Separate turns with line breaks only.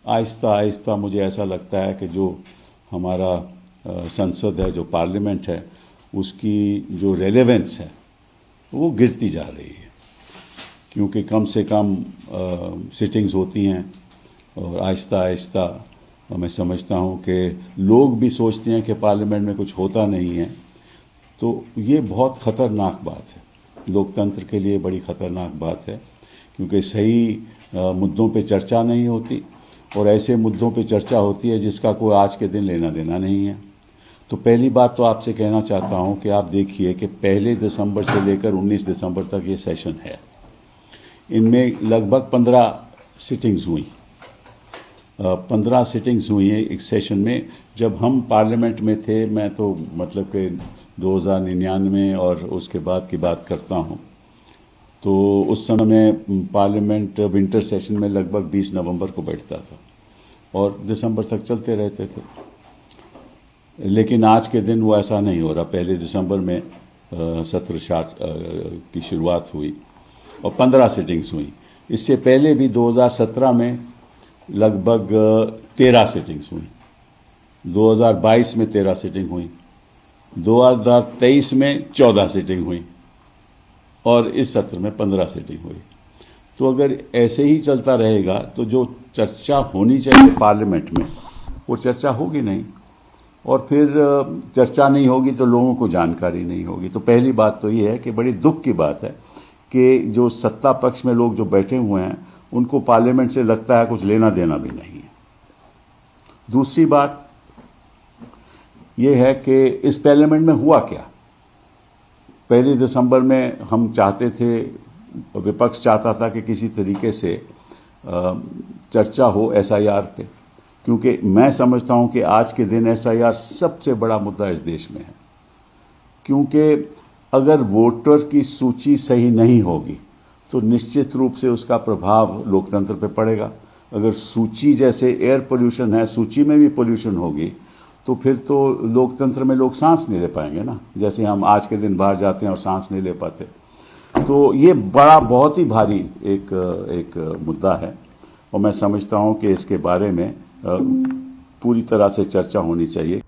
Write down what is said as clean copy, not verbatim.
आहिस्ता आहिस्ता मुझे ऐसा लगता है कि जो हमारा संसद है, जो पार्लियामेंट है, उसकी जो रेलेवेंस है वो गिरती जा रही है, क्योंकि कम से कम सिटिंग्स होती हैं और आहिस्ता आहिस्ता मैं समझता हूँ कि लोग भी सोचते हैं कि पार्लियामेंट में कुछ होता नहीं है। तो ये बहुत ख़तरनाक बात है, लोकतंत्र के लिए बड़ी ख़तरनाक बात है, क्योंकि सही मुद्दों पे चर्चा नहीं होती और ऐसे मुद्दों पे चर्चा होती है जिसका कोई आज के दिन लेना देना नहीं है। तो पहली बात तो आपसे कहना चाहता हूं कि आप देखिए कि 1 दिसंबर से लेकर 19 दिसंबर तक ये सेशन है। इनमें लगभग 15 सिटिंग्स हुई 15 सिटिंग्स हुई हैं एक सेशन में। जब हम पार्लियामेंट में थे, मैं तो मतलब कि 2099 और उसके बाद की बात करता हूं, तो उस समय पार्लियामेंट विंटर सेशन में लगभग 20 नवंबर को बैठता था और दिसंबर तक चलते रहते थे। लेकिन आज के दिन वो ऐसा नहीं हो रहा। 1 दिसंबर में सत्र की शुरुआत हुई और 15 सिटिंग्स हुई। इससे पहले भी 2017 में लगभग 13 सिटिंग्स हुई, 2022 में 13 सिटिंग हुई, 2023 में 14 सिटिंग हुई और इस सत्र में 15 सिटिंग हुई। तो अगर ऐसे ही चलता रहेगा तो जो चर्चा होनी चाहिए पार्लियामेंट में वो चर्चा होगी नहीं, और फिर चर्चा नहीं होगी तो लोगों को जानकारी नहीं होगी। तो पहली बात तो ये है कि बड़ी दुख की बात है कि जो सत्ता पक्ष में लोग जो बैठे हुए हैं उनको पार्लियामेंट से लगता है कुछ लेना देना भी नहीं है। दूसरी बात यह है कि इस पार्लियामेंट में हुआ क्या। 1 दिसंबर में हम चाहते थे, विपक्ष चाहता था कि किसी तरीके से चर्चा हो एसआईआर पे, क्योंकि मैं समझता हूं कि आज के दिन एसआईआर सबसे बड़ा मुद्दा इस देश में है। क्योंकि अगर वोटर की सूची सही नहीं होगी तो निश्चित रूप से उसका प्रभाव लोकतंत्र पे पड़ेगा। अगर सूची जैसे एयर पोल्यूशन है, सूची में भी पोल्यूशन होगी तो फिर तो लोकतंत्र में लोग सांस नहीं ले पाएंगे ना, जैसे हम आज के दिन बाहर जाते हैं और सांस नहीं ले पाते। तो ये बहुत ही भारी एक मुद्दा है और मैं समझता हूं कि इसके बारे में पूरी तरह से चर्चा होनी चाहिए।